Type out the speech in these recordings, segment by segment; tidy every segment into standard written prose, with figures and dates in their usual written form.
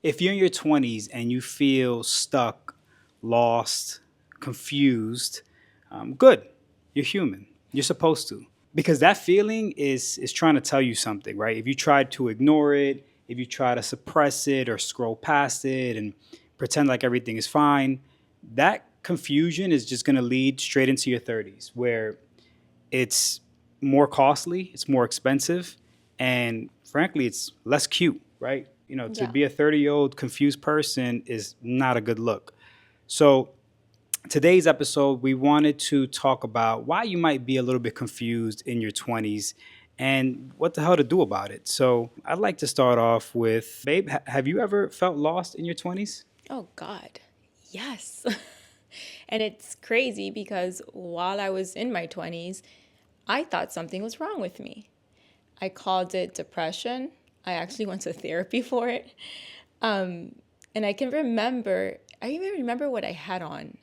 if you're in your 20s and you feel stuck, lost, confused, good. You're human. You're supposed to. Because that feeling is trying to tell you something, right? If you try to ignore it, if you try to suppress it or scroll past it and pretend like everything is fine, that confusion is just going to lead straight into your 30s where it's more costly, it's more expensive, and frankly, it's less cute, right? To Yeah. be a 30-year-old confused person is not a good look. So, today's episode, we wanted to talk about why you might be a little bit confused in your 20s and what the hell to do about it. So, I'd like to start off with, babe, have you ever felt lost in your 20s? Oh, God. Yes. And it's crazy because while I was in my 20s, I thought something was wrong with me. I called it depression. I actually went to therapy for it. And I even remember what I had on.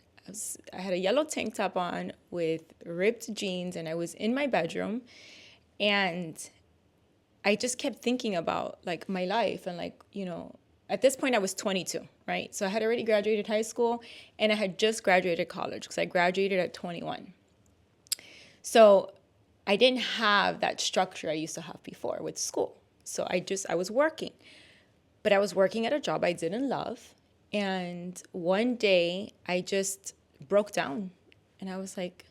I had a yellow tank top on with ripped jeans, and I was in my bedroom. And I just kept thinking about like my life and at this point I was 22, right? So I had already graduated high school and I had just graduated college because I graduated at 21. So I didn't have that structure I used to have before with school. So I was working, but I was working at a job I didn't love. And one day I just broke down and I was like,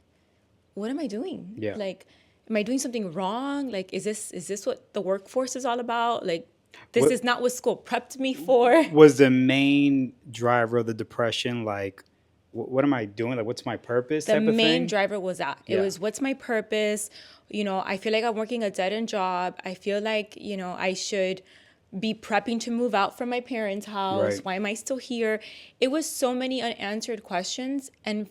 what am I doing? Yeah. Like, am I doing something wrong? Like, is this what the workforce is all about? Like, this What is not what school prepped me for. was the main driver of the depression? Like, what am I doing? Like, what's my purpose The type of main thing? driver was that. It Yeah. was, what's my purpose? I feel like I'm working a dead end job. I feel like, I should be prepping to move out from my parents' house. Right. Why am I still here? It was so many unanswered questions. And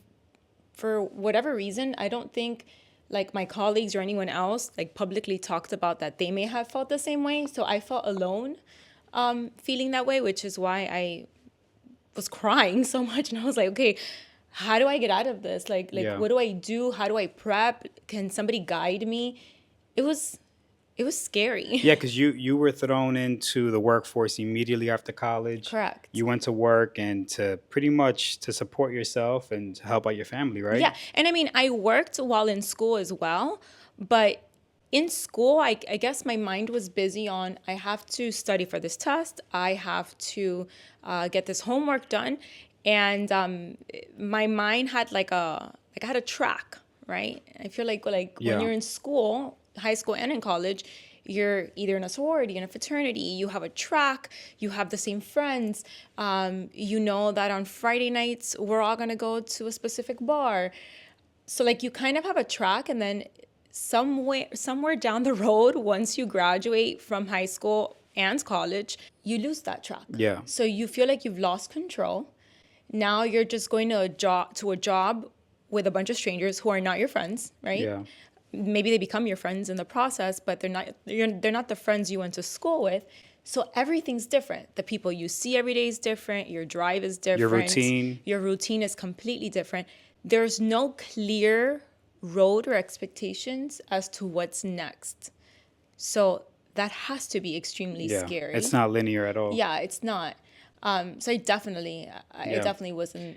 for whatever reason, I don't think like my colleagues or anyone else like publicly talked about that they may have felt the same way. So I felt alone feeling that way, which is why I was crying so much. And I was like, okay, how do I get out of this? Like Yeah. what do I do? How do I prep? Can somebody guide me? It was it was scary. Yeah, because you were thrown into the workforce immediately after college. Correct. You went to work and to pretty much to support yourself and to help out your family, right? Yeah. And I mean, I worked while in school as well, but in school, I guess my mind was busy on I have to study for this test, I have to get this homework done. And my mind had like I had a track, right? I feel like when Yeah. you're in school, high school and in college, you're either in a sorority, in a fraternity, you have a track, you have the same friends. You know that on Friday nights, we're all going to go to a specific bar. So like you kind of have a track, and then somewhere down the road, once you graduate from high school and college, you lose that track. Yeah. So you feel like you've lost control. Now you're just going to a job with a bunch of strangers who are not your friends, right? Yeah. Maybe they become your friends in the process, but they're not the friends you went to school with. So everything's different. The people you see every day is different. Your drive is Your different. routine. Your routine is completely different. There's no clear road or expectations as to what's next. So that has to be extremely Yeah. It's scary. not linear at all. Yeah, it's not. So I Yeah. definitely wasn't.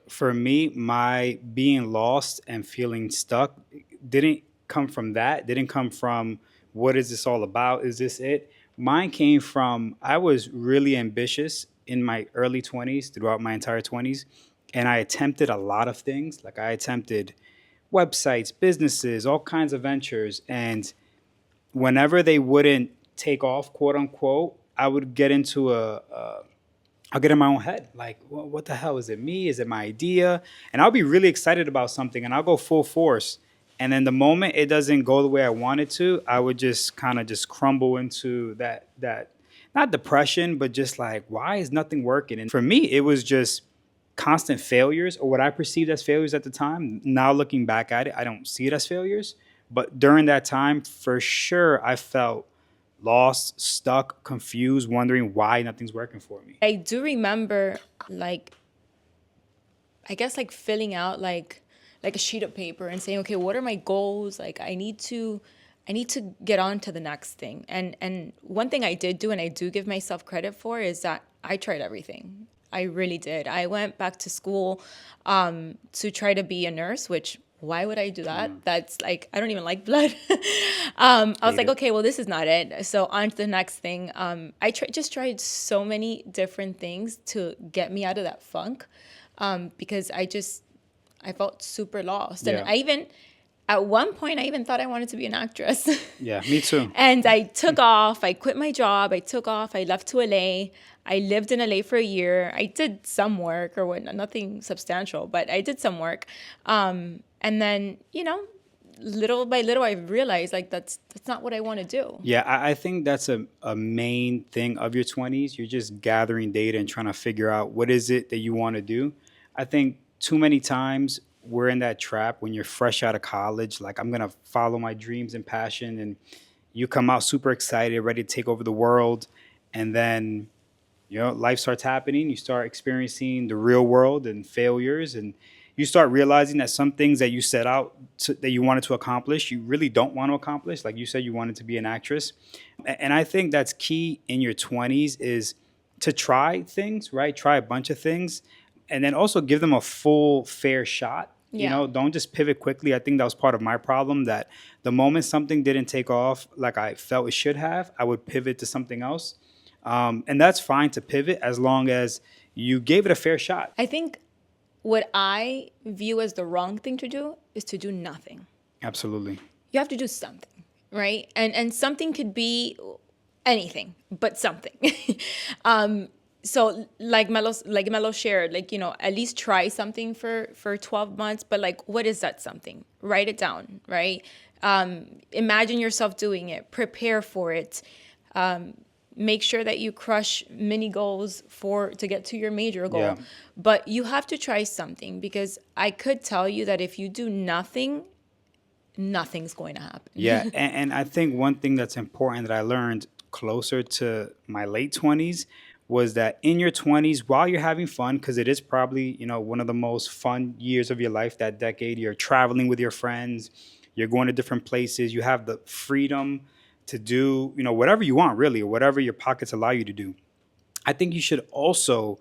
For me, my being lost and feeling stuck didn't come from that. Didn't come from what is this all about? Is this it? Mine came from I was really ambitious in my early 20s, throughout my entire 20s, and I attempted a lot of things. Like I attempted websites, businesses, all kinds of ventures, and whenever they wouldn't take off, quote unquote, I would get into I'll get in my own head. Like, what the hell? Is it me? Is it my idea? And I'll be really excited about something and I'll go full force. And then the moment it doesn't go the way I want it to, I would just kind of just crumble into that not depression, but just like, why is nothing working? And for me, it was just constant failures or what I perceived as failures at the time. Now looking back at it, I don't see it as failures. But during that time, for sure, I felt lost, stuck, confused, wondering why nothing's working for me. I do remember like I guess like filling out like a sheet of paper and saying, okay, what are my goals? Like I need to get on to the next thing. And one thing I did do, and I do give myself credit for, is that I tried everything. I really did. I went back to school to try to be a nurse, which why would I do that? That's like, I don't even like blood. I was Hate like, it. okay, well, this is not it. So on to the next thing. Just tried so many different things to get me out of that funk because I felt super lost. And Yeah. at one point, I even thought I wanted to be an actress. Yeah. Me too. And I took off. I quit my job. I took off. I left to LA. I lived in LA for a year. I did some work or what, nothing substantial, but I did some work. And then, little by little, I realized like that's not what I want to do. Yeah, I think that's a main thing of your 20s. You're just gathering data and trying to figure out what is it that you want to do. I think too many times we're in that trap when you're fresh out of college, like I'm going to follow my dreams and passion, and you come out super excited, ready to take over the world, and then life starts happening. You start experiencing the real world and failures, and you start realizing that some things that you set out that you wanted to accomplish, you really don't want to accomplish. Like you said, you wanted to be an actress. And I think that's key in your 20s is to try things, right? Try a bunch of things and then also give them a full fair shot. Yeah. Don't just pivot quickly. I think that was part of my problem, that the moment something didn't take off like I felt it should have, I would pivot to something else. And that's fine to pivot as long as you gave it a fair shot. I think what I view as the wrong thing to do is to do nothing. Absolutely. You have to do something, right? And something could be anything, but something. So like Melo shared, like, at least try something for 12 months, but like, what is that something? Write it down, right? Imagine yourself doing it, prepare for it. Make sure that you crush mini goals to get to your major goal. Yeah. But you have to try something, because I could tell you that if you do nothing, nothing's going to happen. Yeah. And I think one thing that's important that I learned closer to my late 20s was that in your 20s, while you're having fun, because it is probably, one of the most fun years of your life, that decade, you're traveling with your friends, you're going to different places, you have the freedom to do, whatever you want, really, or whatever your pockets allow you to do. I think you should also,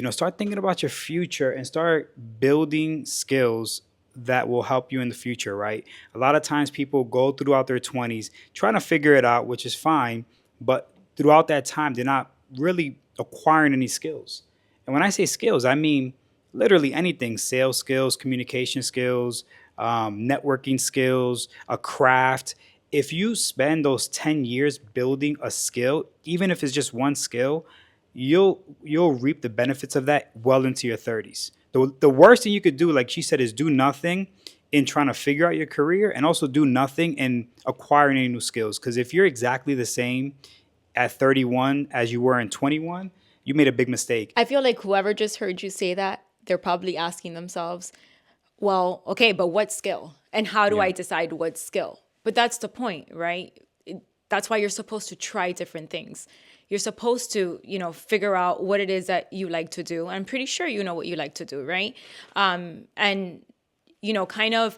start thinking about your future and start building skills that will help you in the future, right? A lot of times people go throughout their 20s trying to figure it out, which is fine, but throughout that time, they're not really acquiring any skills. And when I say skills, I mean literally anything: sales skills, communication skills, networking skills, a craft. If you spend those 10 years building a skill, even if it's just one skill, you'll reap the benefits of that well into your 30s. The worst thing you could do, like she said, is do nothing in trying to figure out your career, and also do nothing in acquiring any new skills. Because if you're exactly the same at 31 as you were in 21, you made a big mistake. I feel like whoever just heard you say that, they're probably asking themselves, well, okay, but what skill? And how do Yeah. I decide what skill? But that's the point, right? That's why you're supposed to try different things. You're supposed to, figure out what it is that you like to do. I'm pretty sure you know what you like to do, right? And, kind of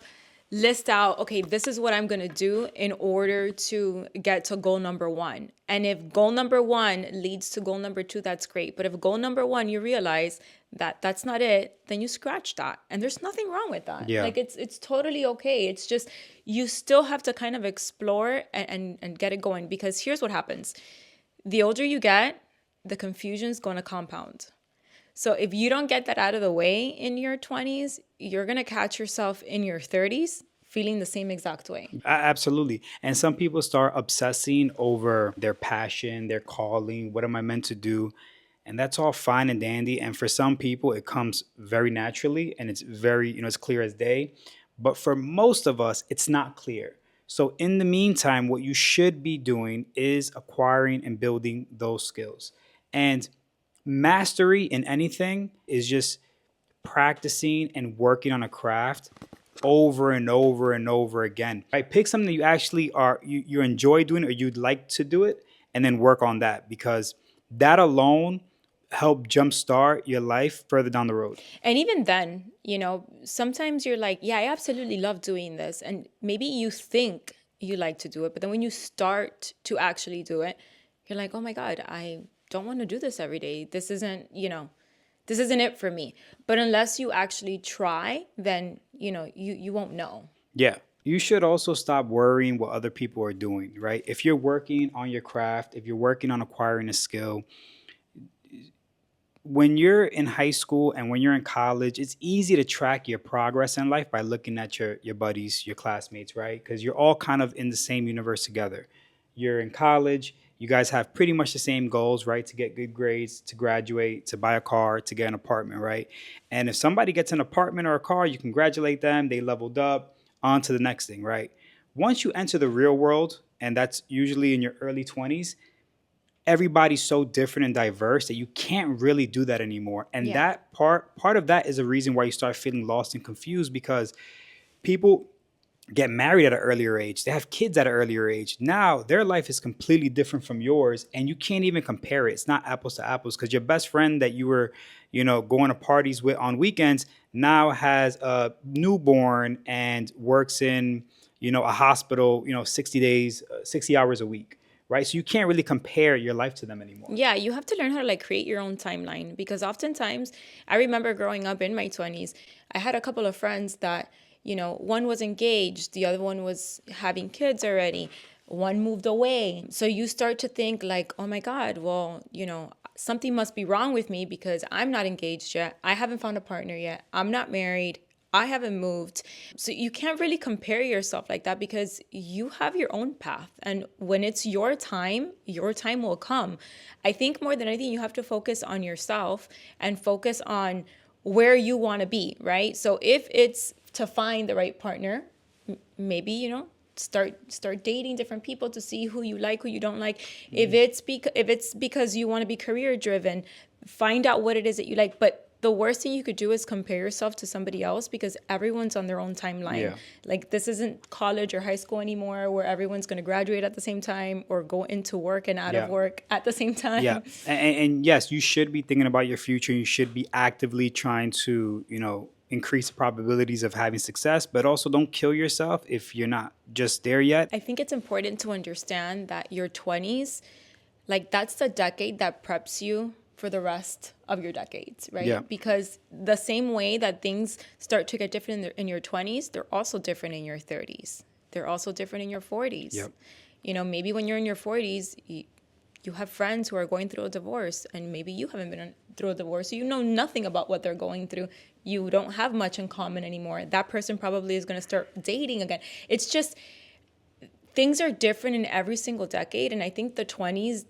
list out, okay, this is what I'm going to do in order to get to goal number one. And if goal number one leads to goal number two, that's great. But if goal number one, you realize that that's not it, then you scratch that. And there's nothing wrong with that. Yeah. Like it's totally okay. It's just, you still have to kind of explore and get it going, because here's what happens. The older you get, the confusion is going to compound. So if you don't get that out of the way in your 20s, you're going to catch yourself in your 30s feeling the same exact way. Absolutely. And some people start obsessing over their passion, their calling, what am I meant to do? And that's all fine and dandy. And for some people, it comes very naturally and it's very, it's clear as day. But for most of us, it's not clear. So in the meantime, what you should be doing is acquiring and building those skills. And mastery in anything is just practicing and working on a craft over and over and over again. Right? Pick something that you actually you enjoy doing, or you'd like to do it, and then work on that, because that alone help jumpstart your life further down the road. And even then, sometimes you're like, yeah, I absolutely love doing this. And maybe you think you like to do it, but then when you start to actually do it, you're like, oh my God, I don't want to do this every day. This isn't, this isn't it for me. But unless you actually try, then, you won't know. Yeah. You should also stop worrying what other people are doing, right? If you're working on your craft, if you're working on acquiring a skill, when you're in high school and when you're in college, it's easy to track your progress in life by looking at your buddies, your classmates, right? Because you're all kind of in the same universe together. You're in college, you guys have pretty much the same goals, right? To get good grades, to graduate, to buy a car, to get an apartment, right? And if somebody gets an apartment or a car, you congratulate them, they leveled up, on to the next thing, right? Once you enter the real world, and that's usually in your early 20s, everybody's so different and diverse that you can't really do that anymore. And Yeah. that part of that is a reason why you start feeling lost and confused, because people get married at an earlier age, they have kids at an earlier age. Now their life is completely different from yours, and you can't even compare it. It's not apples to apples, because your best friend that you were, going to parties with on weekends now has a newborn and works in, a hospital, 60 days, 60 hours a week, right? So you can't really compare your life to them anymore. Yeah, you have to learn how to like create your own timeline, because oftentimes I remember growing up in my 20s, I had a couple of friends that, one was engaged, the other one was having kids already, one moved away. So you start to think like, oh my God, well, something must be wrong with me because I'm not engaged yet. I haven't found a partner yet. I'm not married. I haven't moved. So you can't really compare yourself like that, because you have your own path. And when it's your time will come. I think more than anything, you have to focus on yourself and focus on where you want to be, right? So if it's to find the right partner, maybe, start dating different people to see who you like, who you don't like. If it's because you want to be career driven, find out what it is that you like. But the worst thing you could do is compare yourself to somebody else, because everyone's on their own timeline. Yeah. Like, this isn't college or high school anymore where everyone's going to graduate at the same time or go into work and out Yeah. of work at the same time. Yeah. And yes, you should be thinking about your future. You should be actively trying to, increase the probabilities of having success, but also don't kill yourself if you're not just there yet. I think it's important to understand that your 20s, like, that's the decade that preps you for the rest of your decades, right? Yeah. Because the same way that things start to get different in your 20s, they're also different in your 30s. They're also different in your 40s. Yep. Maybe when you're in your 40s, you have friends who are going through a divorce, and maybe you haven't been through a divorce, so you know nothing about what they're going through. You don't have much in common anymore. That person probably is going to start dating again. It's just, things are different in every single decade, and I think the 20s,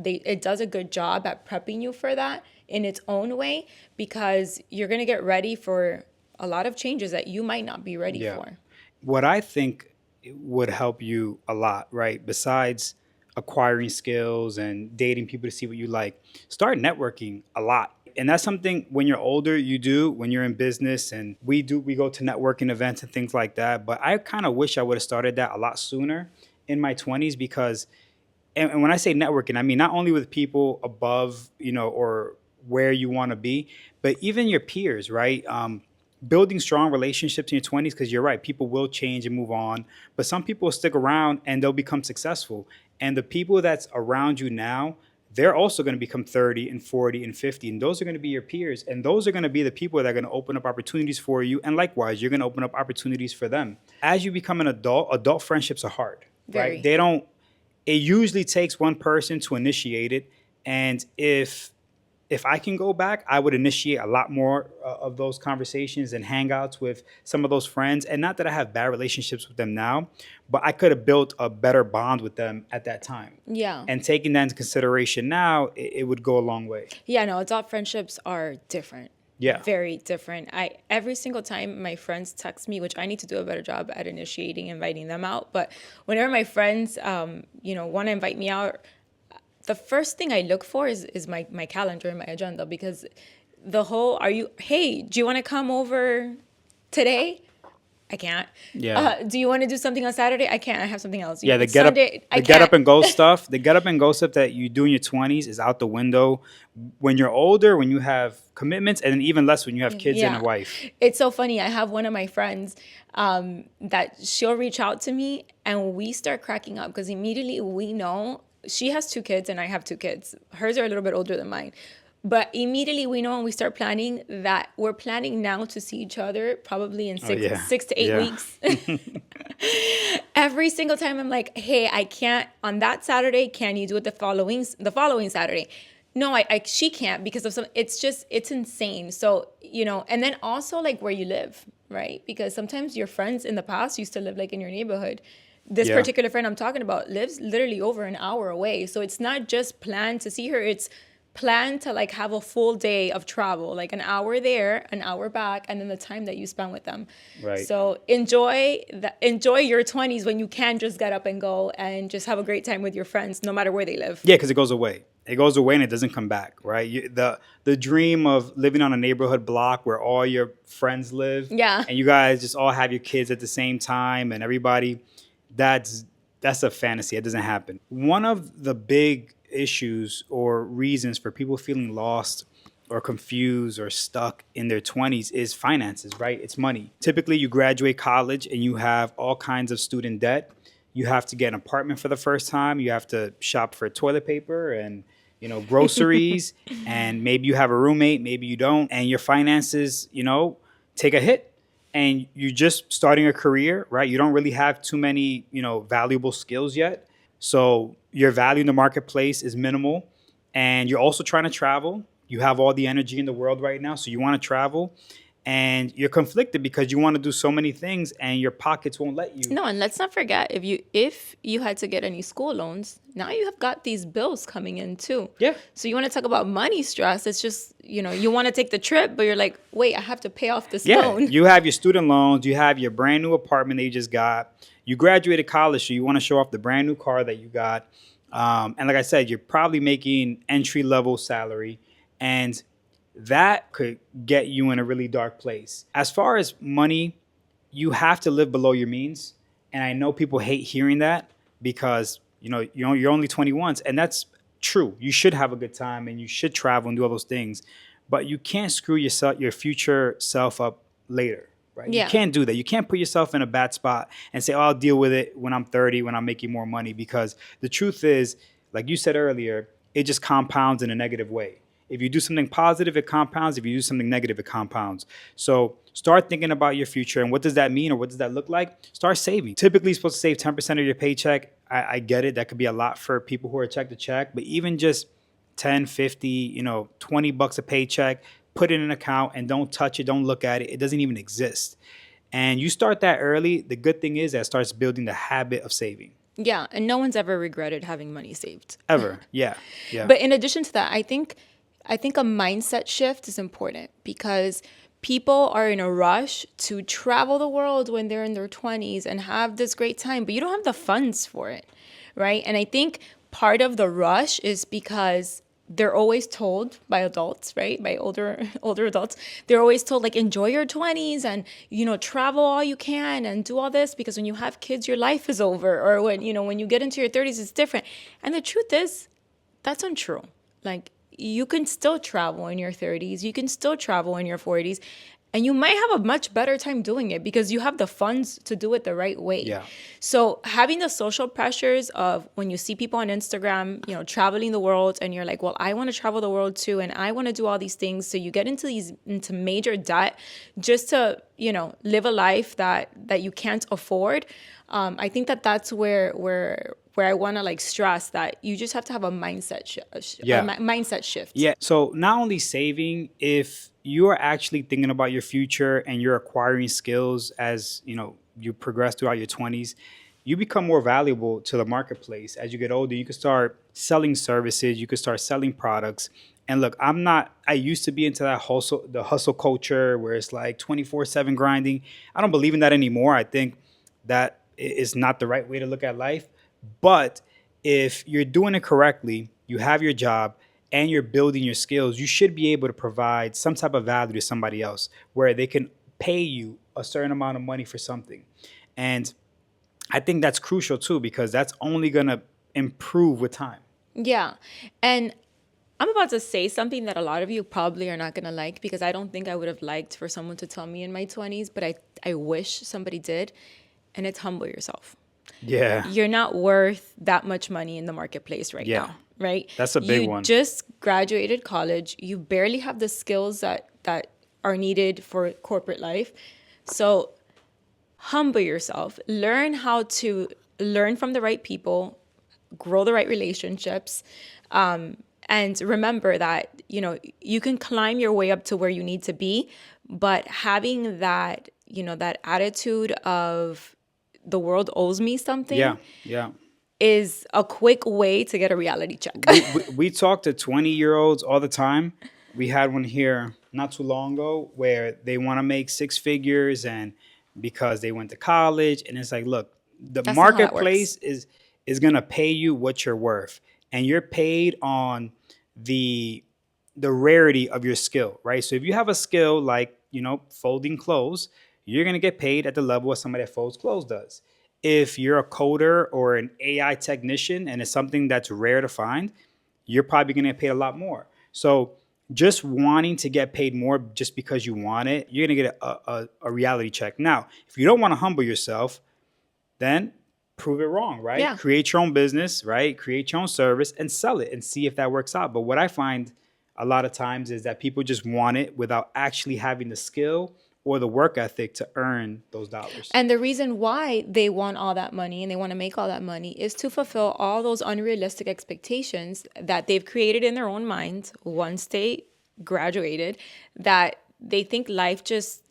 it does a good job at prepping you for that in its own way, because you're going to get ready for a lot of changes that you might not be ready for. What I think would help you a lot, right, besides acquiring skills and dating people to see what you like, start networking a lot. And that's something when you're older, you do when you're in business, and we go to networking events and things like that. But I kind of wish I would have started that a lot sooner in my 20s, because, and when I say networking, I mean not only with people above, or where you want to be, but even your peers, right? Building strong relationships in your 20s, because you're right, people will change and move on, but some people will stick around and they'll become successful. And the people that's around you now, they're also going to become 30 and 40 and 50. And those are going to be your peers. And those are going to be the people that are going to open up opportunities for you. And likewise, you're going to open up opportunities for them. As you become an adult friendships are hard, Very. right? It usually takes one person to initiate it. And if I can go back, I would initiate a lot more of those conversations and hangouts with some of those friends. And not that I have bad relationships with them now, but I could have built a better bond with them at that time. Yeah. And taking that into consideration now, it would go a long way. Yeah, no, adult friendships are different. Yeah. Very different. Every single time my friends text me, which I need to do a better job at initiating, inviting them out. But whenever my friends, want to invite me out, the first thing I look for is my calendar and my agenda, because hey, do you want to come over today? I can't. Yeah. Do you want to do something on Saturday? I can't. I have something else. Yeah, the get up and go stuff. The get up and go stuff that you do in your 20s is out the window when you're older, when you have commitments, and then even less when you have kids and a wife. It's so funny. I have one of my friends that she'll reach out to me and we start cracking up, because immediately we know she has two kids and I have two kids. Hers are a little bit older than mine. But immediately we know when we start planning that we're planning now to see each other probably in Oh yeah. 6 to 8 weeks. Every single time I'm like, hey, I can't on that Saturday. Can you do it the following Saturday? No, she can't because of some. It's insane. So and then also like where you live, right? Because sometimes your friends in the past used to live like in your neighborhood. This Yeah. particular friend I'm talking about lives literally over an hour away. So it's not just planned to see her. It's plan to like have a full day of travel, like an hour there, an hour back, and then the time that you spend with them. Right. So enjoy your 20s when you can just get up and go and just have a great time with your friends, no matter where they live. Yeah, because it goes away. It goes away and it doesn't come back, right? The dream of living on a neighborhood block where all your friends live, Yeah. and you guys just all have your kids at the same time, and everybody, that's that's a fantasy. It doesn't happen. One of the big issues or reasons for people feeling lost or confused or stuck in their 20s is finances, right? It's money. Typically, you graduate college and you have all kinds of student debt. You have to get an apartment for the first time. You have to shop for toilet paper and groceries, and maybe you have a roommate, maybe you don't, and your finances, take a hit. And you're just starting a career, right? You don't really have too many, valuable skills yet. So your value in the marketplace is minimal, and you're also trying to travel. You have all the energy in the world right now, so you want to travel, and you're conflicted because you want to do so many things, and your pockets won't let you. No, and let's not forget if you had to get any school loans, now you have got these bills coming in too. Yeah. So you want to talk about money stress? It's just you want to take the trip, but you're like, wait, I have to pay off this Yeah, loan. you have your student loans, you have your brand new apartment that you just got. You graduated college, so you want to show off the brand new car that you got. And like I said, you're probably making entry level salary, and that could get you in a really dark place. As far as money, you have to live below your means, and I know people hate hearing that because you're only 21, and that's true. You should have a good time and you should travel and do all those things, but you can't screw your future self up later. Right? You Yeah. can't do that. You can't put yourself in a bad spot and say, "Oh, I'll deal with it when I'm 30, when I'm making more money," because the truth is, like you said earlier, it just compounds in a negative way. If you do something positive, it compounds. If you do something negative, it compounds. So start thinking about your future and what does that mean or what does that look like? Start saving. Typically, you're supposed to save 10% of your paycheck. I get it. That could be a lot for people who are check to check, but even just 10, 50, $20 a paycheck, put it in an account and don't touch it. Don't look at it. It doesn't even exist. And you start that early. The good thing is that starts building the habit of saving. Yeah, and no one's ever regretted having money saved. Ever. Yeah. Yeah. But in addition to that, I think a mindset shift is important because people are in a rush to travel the world when they're in their 20s and have this great time, but you don't have the funds for it, right? And I think part of the rush is because they're always told by adults, right? By older adults, they're always told like enjoy your 20s and travel all you can and do all this because when you have kids your life is over, or when you get into your 30s it's different. And the truth is that's untrue. Like you can still travel in your 30s, you can still travel in your 40s, and you might have a much better time doing it because you have the funds to do it the right way. Yeah. So having the social pressures of when you see people on Instagram, traveling the world, and you're like, well, I want to travel the world too, and I want to do all these things. So you get into major debt just to live a life that you can't afford. I think that's where I want to like stress that you just have to have a mindset mindset shift. Yeah. So not only saving, if you are actually thinking about your future and you're acquiring skills as you progress throughout your 20s, you become more valuable to the marketplace. As you get older, you can start selling services, you can start selling products. And look, I used to be into the hustle culture where it's like 24/7 grinding. I don't believe in that anymore. I think that is not the right way to look at life. But if you're doing it correctly, you have your job and you're building your skills, you should be able to provide some type of value to somebody else where they can pay you a certain amount of money for something. And I think that's crucial too, because that's only going to improve with time. Yeah. And I'm about to say something that a lot of you probably are not going to like because I don't think I would have liked for someone to tell me in my 20s, but I wish somebody did. And it's humble yourself. Yeah. You're not worth that much money in the marketplace right Yeah. now, right? That's a big You one. just graduated college. You barely have the skills that are needed for corporate life. So humble yourself. Learn how to learn from the right people, grow the right relationships, and remember that you can climb your way up to where you need to be, but having that that attitude of the world owes me something Yeah. Yeah. is a quick way to get a reality check. We talk to 20-year-olds all the time. We had one here not too long ago where they want to make six figures and because they went to college, and it's like, look, the That's not how that works. marketplace is going to pay you what you're worth, and you're paid on the the rarity of your skill, right? So if you have a skill like, folding clothes, you're going to get paid at the level of somebody that folds clothes does. If you're a coder or an AI technician and it's something that's rare to find, you're probably going to get paid a lot more. So just wanting to get paid more just because you want it, you're going to get a reality check. Now, if you don't want to humble yourself, then prove it wrong, right? Yeah. Create your own business, right? Create your own service and sell it and see if that works out. But what I find a lot of times is that people just want it without actually having the skill or the work ethic to earn those dollars. And the reason why they want all that money and they want to make all that money is to fulfill all those unrealistic expectations that they've created in their own minds once they graduated, that they think life just,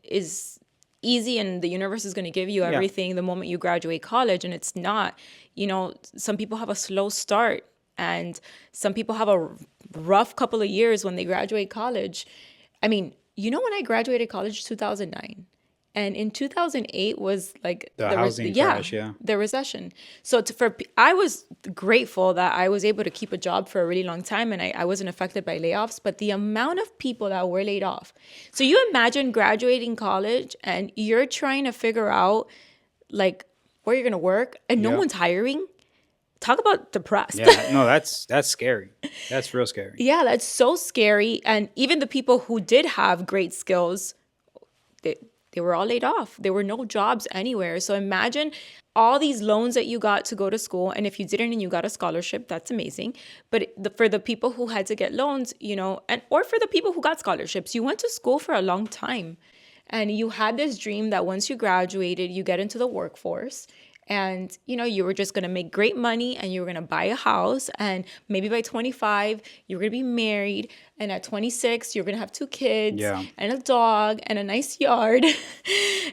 is easy and the universe is going to give you Yeah. everything the moment you graduate college. And it's not. Some people have a slow start, and some people have a rough couple of years when they graduate college. I mean, when I graduated college 2009, and in 2008 was like The housing yeah, crash, yeah. the recession. So I was grateful that I was able to keep a job for a really long time, and I wasn't affected by layoffs, but the amount of people that were laid off. So you imagine graduating college and you're trying to figure out like where you're going to work and no Yeah. one's hiring. Talk about depressed. Yeah, no, that's scary. That's real scary. Yeah, that's so scary. And even the people who did have great skills, they were all laid off. There were no jobs anywhere. So imagine all these loans that you got to go to school. And if you didn't and you got a scholarship, that's amazing. But for the people who had to get loans, or for the people who got scholarships, you went to school for a long time. And you had this dream that once you graduated, you get into the workforce, and you were just going to make great money, and you were going to buy a house, and maybe by 25 you're going to be married, and at 26 you're going to have two kids, Yeah. and a dog and a nice yard.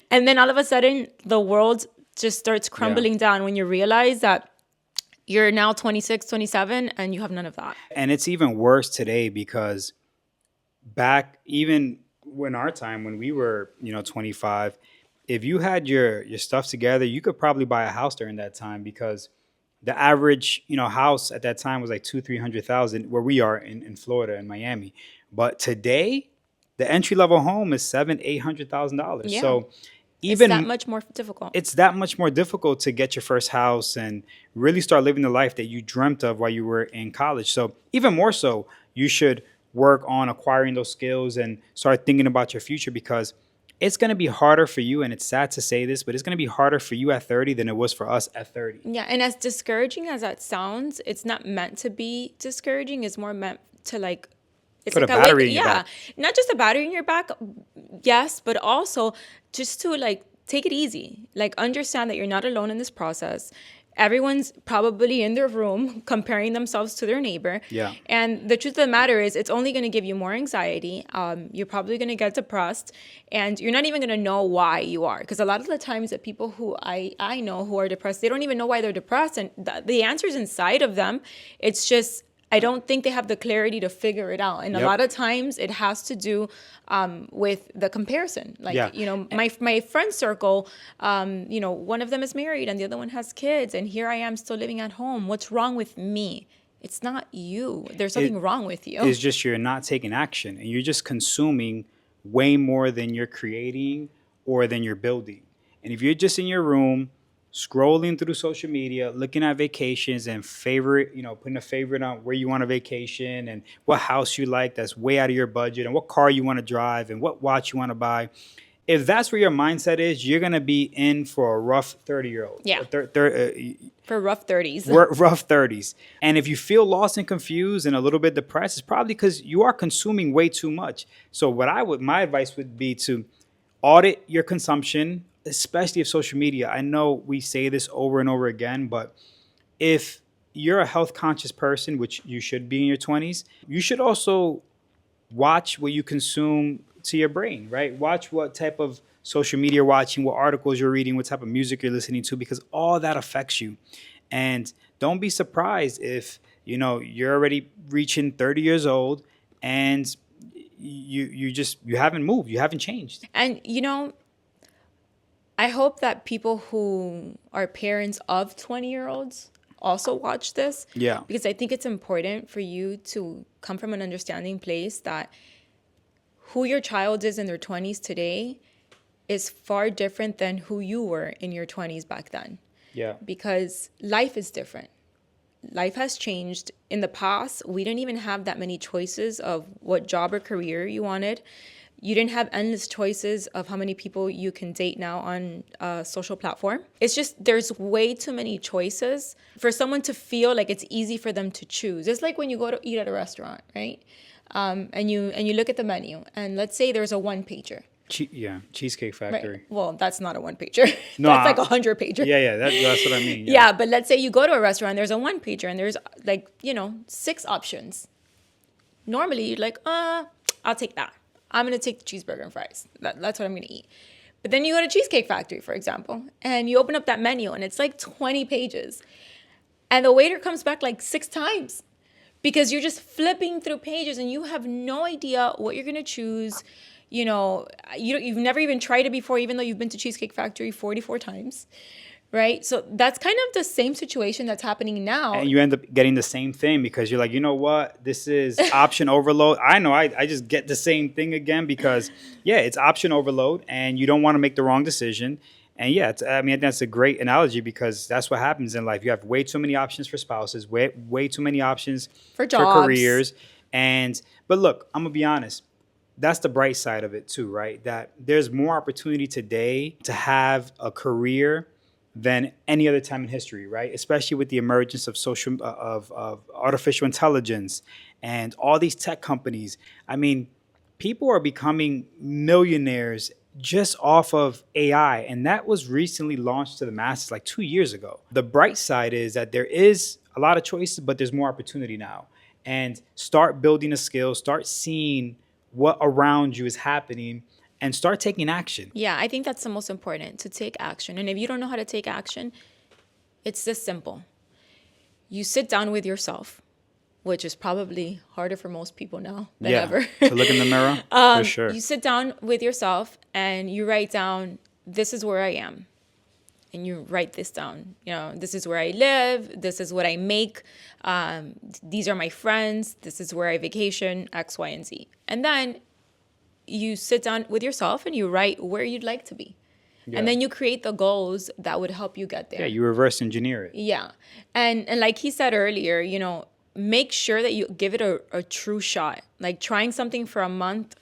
And then all of a sudden the world just starts crumbling down when you realize that you're now 26, 27, and you have none of that. And it's even worse today because back even when our time when we were 25, if you had your stuff together, you could probably buy a house during that time because the average house at that time was like 200,000-300,000 where we are in Florida and Miami. But today the entry level home is $700,000-800,000. Yeah. So It's even that much more difficult. it's that much more difficult to get your first house and really start living the life that you dreamt of while you were in college. So even more so, you should work on acquiring those skills and start thinking about your future because it's going to be harder for you. And it's sad to say this, but it's going to be harder for you at 30 than it was for us at 30. Yeah, and as discouraging as that sounds, it's not meant to be discouraging. It's more meant to it's Put like a battery in your yeah, back. not just a battery in your back, yes, but also just to take it easy. Understand that you're not alone in this process. Everyone's probably in their room comparing themselves to their neighbor. Yeah. And the truth of the matter is, it's only going to give you more anxiety. You're probably going to get depressed, and you're not even going to know why you are. Because a lot of the times that people who I know who are depressed, they don't even know why they're depressed. And the answer's inside of them. It's just, I don't think they have the clarity to figure it out. And a Yep. lot of times it has to do with the comparison. Yeah. My friend circle, one of them is married and the other one has kids. And here I am still living at home. What's wrong with me? It's not you. There's something wrong with you. It's just you're not taking action and you're just consuming way more than you're creating or than you're building. And if you're just in your room scrolling through social media, looking at vacations and putting a favorite on where you want a vacation and what house you like that's way out of your budget and what car you want to drive and what watch you want to buy, if that's where your mindset is, you're gonna be in for a rough 30-year-old, Yeah, for rough 30s. rough 30s. And if you feel lost and confused and a little bit depressed, it's probably because you are consuming way too much. So my advice would be to audit your consumption, especially of social media. I know we say this over and over again, but if you're a health conscious person, which you should be in your 20s, you should also watch what you consume to your brain, right? Watch what type of social media you're watching, what articles you're reading, what type of music you're listening to, because all that affects you. And don't be surprised if, you're already reaching 30 years old and you haven't moved, you haven't changed. And I hope that people who are parents of 20-year-olds also watch this. Yeah. Because I think it's important for you to come from an understanding place that who your child is in their 20s today is far different than who you were in your 20s back then. Yeah. Because life is different. Life has changed. In the past, we didn't even have that many choices of what job or career you wanted. You didn't have endless choices of how many people you can date now on a social platform. It's just there's way too many choices for someone to feel like it's easy for them to choose. It's like when you go to eat at a restaurant, right? And you look at the menu, and let's say there's a one-pager. Cheesecake Factory. Right. Well, that's not a one-pager. No, That's like 100-pager. Yeah, that's what I mean. Yeah, but let's say you go to a restaurant, there's a one-pager, and there's 6 options. Normally, you're like, I'll take that. I'm going to take the cheeseburger and fries. That's what I'm going to eat. But then you go to Cheesecake Factory, for example, and you open up that menu, and it's like 20 pages. And the waiter comes back like 6 times because you're just flipping through pages, and you have no idea what you're going to choose. You've never even tried it before, even though you've been to Cheesecake Factory 44 times. Right? So that's kind of the same situation that's happening now. And you end up getting the same thing because you're like, you know what? This is option overload. I know I just get the same thing again because, it's option overload and you don't want to make the wrong decision. And that's a great analogy because that's what happens in life. You have way too many options for spouses, way too many options for jobs, for careers. But look, I'm going to be honest. That's the bright side of it too, right? That there's more opportunity today to have a career than any other time in history, right? Especially with the emergence of of artificial intelligence and all these tech companies. I mean, people are becoming millionaires just off of AI, and that was recently launched to the masses like 2 years ago. The bright side is that there is a lot of choices, but there's more opportunity now. And start building a skill, start seeing what around you is happening, and start taking action. Yeah, I think that's the most important, to take action. And if you don't know how to take action, it's this simple. You sit down with yourself, which is probably harder for most people now than ever. To look in the mirror, for sure. You sit down with yourself and you write down, this is where I am. And you write this down. This is where I live. This is what I make. These are my friends. This is where I vacation, X, Y, and Z. And then you sit down with yourself and you write where you'd like to be. Yeah. And then you create the goals that would help you get there. Yeah, you reverse engineer it. Yeah. And like he said earlier, make sure that you give it a true shot. Like trying something for a month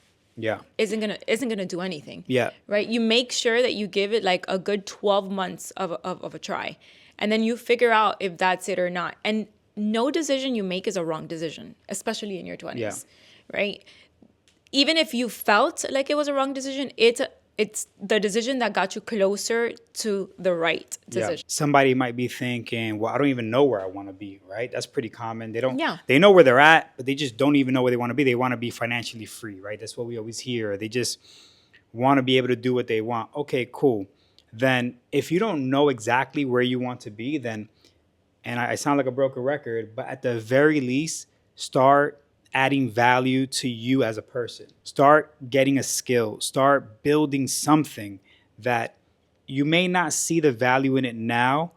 isn't gonna do anything. Yeah. Right? You make sure that you give it like a good 12 months of a try. And then you figure out if that's it or not. And no decision you make is a wrong decision, especially in your 20s. Yeah. Right? Even if you felt like it was a wrong decision, it's the decision that got you closer to the right decision. Yeah. Somebody might be thinking, well, I don't even know where I want to be, right? That's pretty common. They know where they're at, but they just don't even know where they want to be. They want to be financially free, right? That's what we always hear. They just want to be able to do what they want. Okay, cool. Then if you don't know exactly where you want to be, then, and I sound like a broken record, but at the very least, start adding value to you as a person. Start getting a skill. Start building something that you may not see the value in it now,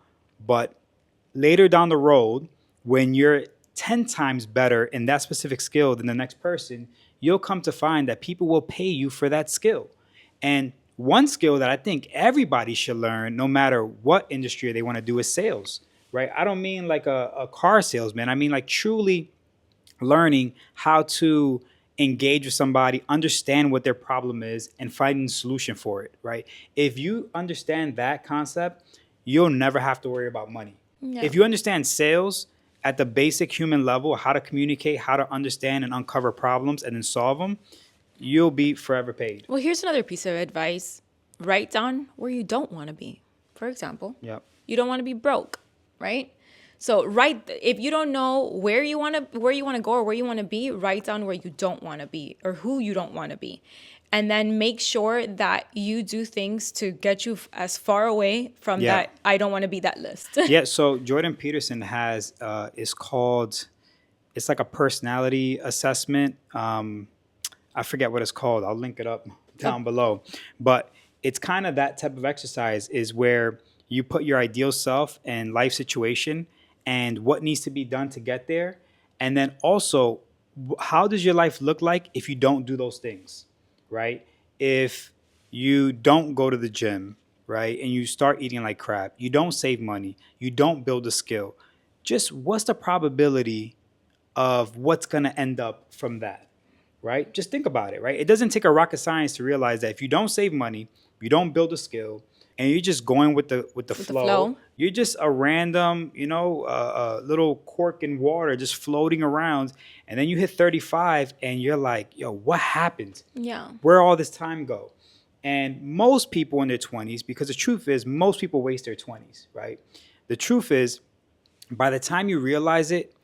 but later down the road, when you're 10 times better in that specific skill than the next person, you'll come to find that people will pay you for that skill. And one skill that I think everybody should learn, no matter what industry they want to do, is sales, right? I don't mean like a car salesman. I mean like truly learning how to engage with somebody, understand what their problem is, and find a solution for it, right? If you understand that concept, you'll never have to worry about money. Yeah. If you understand sales at the basic human level, how to communicate, how to understand and uncover problems and then solve them, you'll be forever paid. Well, here's another piece of advice. Write down where you don't want to be. For example, Yep. you don't want to be broke, right? So if you don't know where you want to go or where you want to be, write down where you don't want to be or who you don't want to be. And then make sure that you do things to get you as far away from Yeah. that I don't want to be that list. Yeah, so Jordan Peterson has it's like a personality assessment. I forget what it's called. I'll link it up down below. But it's kind of that type of exercise is where you put your ideal self and life situation and what needs to be done to get there. And then also, how does your life look like if you don't do those things, right? If you don't go to the gym, right? And you start eating like crap, you don't save money, you don't build a skill. Just what's the probability of what's going to end up from that? Right? Just think about it, right? It doesn't take a rocket science to realize that if you don't save money, you don't build a skill, and you're just going with the flow, you're just a random, little cork in water just floating around, and then you hit 35 and you're like, yo, what happened? Yeah. Where all this time go? And most people in their 20s, because the truth is most people waste their 20s, right? The truth is by the time you realize it,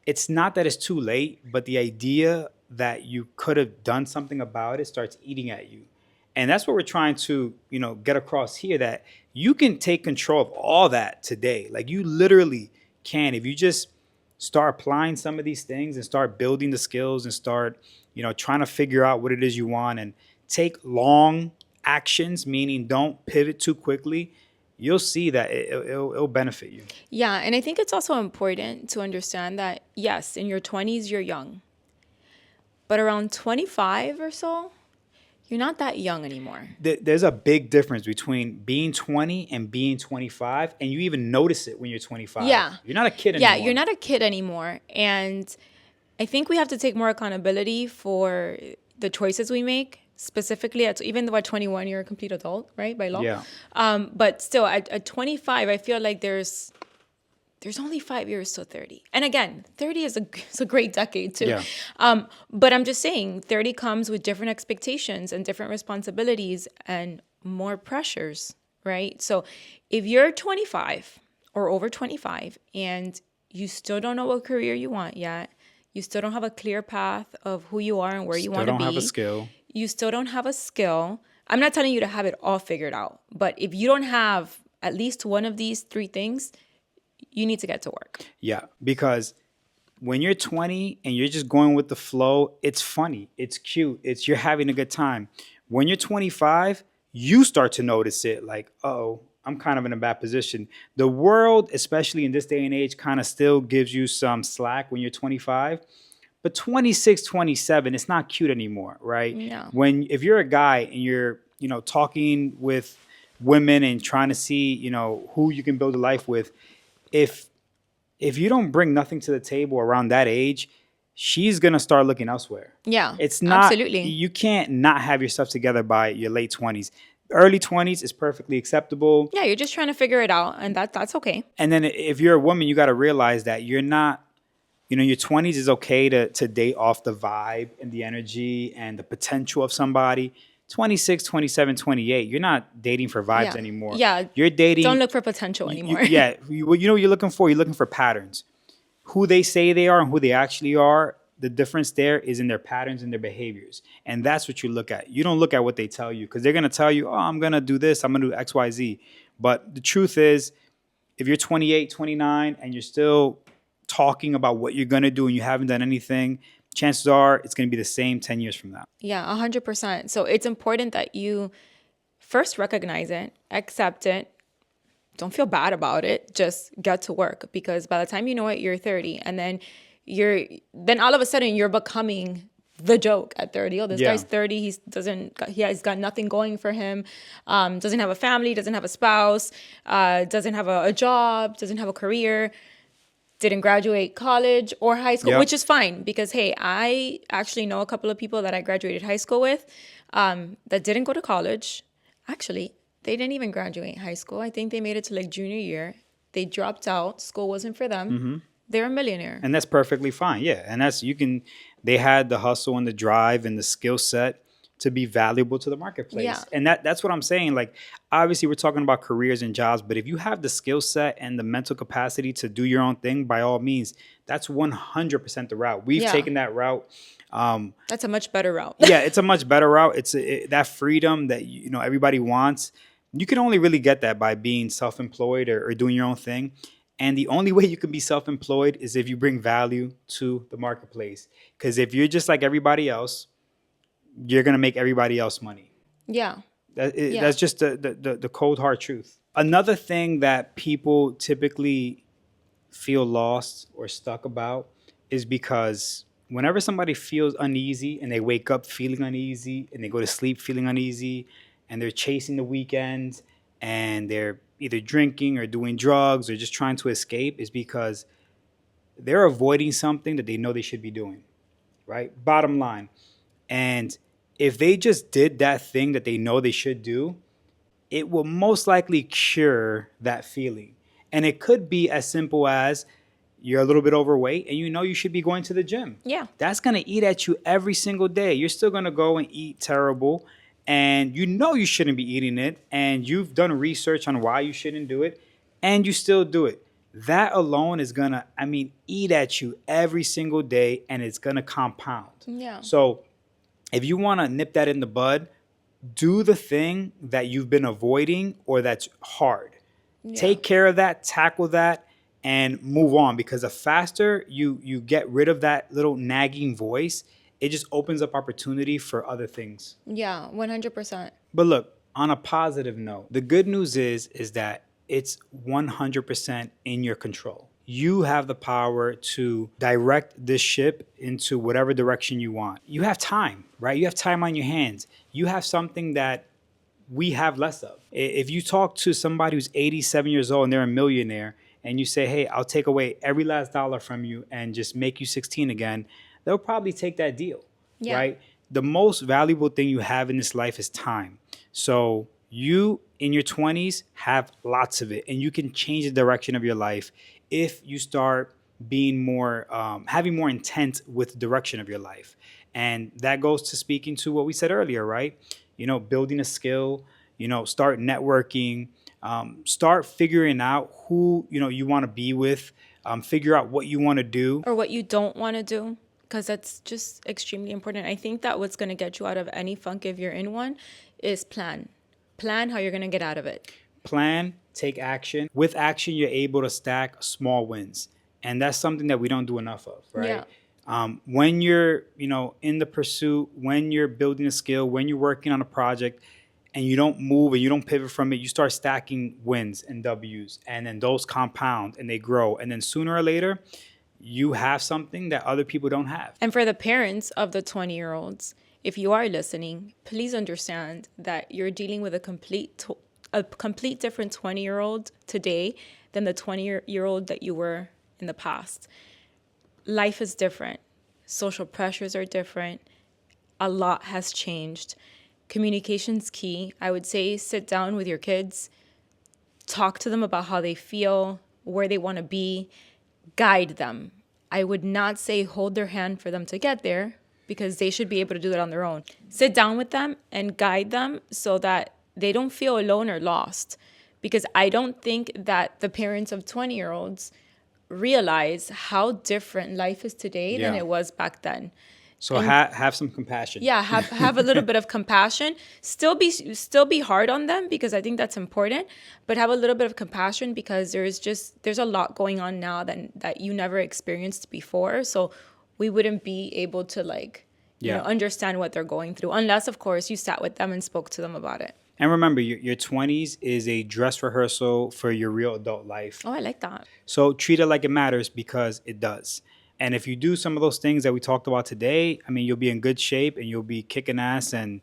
it's not that it's too late, but the idea that you could have done something about it starts eating at you. And that's what we're trying to, get across here, that you can take control of all that today. Like you literally can, if you just start applying some of these things and start building the skills and start, trying to figure out what it is you want and take long actions, meaning don't pivot too quickly. You'll see that it'll benefit you. Yeah. And I think it's also important to understand that, yes, in your 20s, you're young. But around 25 or so, you're not that young anymore. There's a big difference between being 20 and being 25, and you even notice it when you're 25. Yeah. You're not a kid anymore. Yeah, you're not a kid anymore. And I think we have to take more accountability for the choices we make, specifically even though at 21, you're a complete adult, right, by law? Yeah. But still, at 25, I feel like there's only 5 years till 30. And again, 30 is a great decade too. Yeah. But I'm just saying 30 comes with different expectations and different responsibilities and more pressures, right? So if you're 25 or over 25 and you still don't know what career you want yet, you still don't have a clear path of who you are and where you want to be. Still don't have a skill. You still don't have a skill. I'm not telling you to have it all figured out, but if you don't have at least one of these 3 things, you need to get to work. Yeah, because when you're 20 and you're just going with the flow, it's funny, it's cute, you're having a good time. When you're 25, you start to notice it like, oh, I'm kind of in a bad position. The world, especially in this day and age, kind of still gives you some slack when you're 25. But 26, 27, it's not cute anymore, right? No. If you're a guy and you're, talking with women and trying to see, who you can build a life with, if you don't bring nothing to the table around that age, she's going to start looking elsewhere. Yeah, it's not, absolutely. You can't not have your stuff together by your late 20s. Early 20s is perfectly acceptable. Yeah, you're just trying to figure it out, and that's okay. And then if you're a woman, you got to realize that you're not, your 20s is okay to date off the vibe and the energy and the potential of somebody. 26, 27, 28, you're not dating for vibes anymore. Yeah. You're dating. Don't look for potential anymore. What you're looking for? You're looking for patterns. Who they say they are and who they actually are, the difference there is in their patterns and their behaviors. And that's what you look at. You don't look at what they tell you, because they're going to tell you, oh, I'm going to do this, I'm going to do X, Y, Z. But the truth is, if you're 28, 29, and you're still talking about what you're going to do and you haven't done anything, chances are it's going to be the same 10 years from now. Yeah, 100%. So it's important that you first recognize it, accept it, don't feel bad about it, just get to work. Because by the time you know it, you're 30, and then all of a sudden you're becoming the joke at 30. Oh, this guy's 30. He has got nothing going for him. Doesn't have a family, doesn't have a spouse, doesn't have a job, doesn't have a career. didn't graduate college or high school, Yep. which is fine because, hey, I actually know a couple of people that I graduated high school with that didn't go to college. Actually, they didn't even graduate high school. I think they made it to like junior year. They dropped out. School wasn't for them. They're a millionaire. And that's perfectly fine. Yeah. And that's, you can, they had the hustle and the drive and the skill set to be valuable to the marketplace. Yeah. And that's what I'm saying. Like, obviously, we're talking about careers and jobs, but if you have the skill set and the mental capacity to do your own thing, by all means, that's 100% the route. We've Yeah. taken that route. That's a much better route. Yeah, it's a much better route. That freedom that you know everybody wants. You can only really get that by being self-employed or doing your own thing. And the only way you can be self-employed is if you bring value to the marketplace. Because if you're just like everybody else, you're gonna make everybody else money. Yeah. Yeah. That's just the cold hard truth. Another thing that people typically feel lost or stuck about is because whenever somebody feels uneasy and they wake up feeling uneasy and they go to sleep feeling uneasy and they're chasing the weekends and they're either drinking or doing drugs or just trying to escape, is because they're avoiding something that they know they should be doing, right? Bottom line. And if they just did that thing that they know they should do, it will most likely cure that feeling. And it could be as simple as you're a little bit overweight and you know you should be going to the gym. Yeah. That's going to eat at you every single day. You're still going to go and eat terrible and you know you shouldn't be eating it and you've done research on why you shouldn't do it and you still do it. That alone is going to, eat at you every single day and it's going to compound. Yeah. So if you want to nip that in the bud, do the thing that you've been avoiding or that's hard. Yeah. Take care of that, tackle that, and move on. Because the faster you get rid of that little nagging voice, it just opens up opportunity for other things. Yeah, 100%. But look, on a positive note, the good news is that it's 100% in your control. You have the power to direct this ship into whatever direction you want. You have time, right? You have time on your hands. You have something that we have less of. If you talk to somebody who's 87 years old and they're a millionaire and you say, hey, I'll take away every last dollar from you and just make you 16 again, they'll probably take that deal, Yeah. right? The most valuable thing you have in this life is time. So you in your 20s have lots of it and you can change the direction of your life if you start being more, having more intent with the direction of your life. And that goes to speaking to what we said earlier, right? You know, building a skill, start networking, start figuring out who, you want to be with, figure out what you want to do. Or what you don't want to do, because that's just extremely important. I think that what's going to get you out of any funk if you're in one is plan. Plan how you're going to get out of it. Plan, take action. With action, you're able to stack small wins. And that's something that we don't do enough of, right? Yeah. When you're, in the pursuit, when you're building a skill, when you're working on a project and you don't move and you don't pivot from it, you start stacking wins and W's and then those compound and they grow. And then sooner or later, you have something that other people don't have. And for the parents of the 20-year-olds, if you are listening, please understand that you're dealing with a complete different 20-year-old today than the 20-year-old that you were in the past. Life is different. Social pressures are different. A lot has changed. Communication's key. I would say sit down with your kids, talk to them about how they feel, where they want to be, guide them. I would not say hold their hand for them to get there because they should be able to do that on their own. Sit down with them and guide them so that they don't feel alone or lost. Because I don't think that the parents of 20-year-olds realize how different life is today than it was back then. So have some compassion. Yeah, have a little bit of compassion. Still be hard on them because I think that's important, but have a little bit of compassion because there's a lot going on now that you never experienced before. So we wouldn't be able to understand what they're going through unless, of course, you sat with them and spoke to them about it. And remember, your 20s is a dress rehearsal for your real adult life. Oh, I like that. So treat it like it matters because it does. And if you do some of those things that we talked about today, you'll be in good shape and you'll be kicking ass and,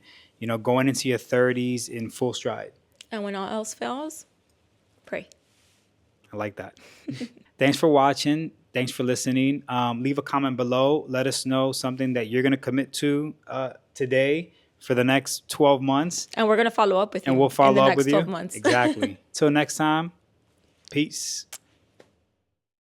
going into your 30s in full stride. And when all else fails, pray. I like that. Thanks for watching. Thanks for listening. Leave a comment below. Let us know something that you're going to commit to today for the next 12 months. And we're going to follow up with And you we'll in the follow up next with 12 you. months. Exactly. Till next time, peace.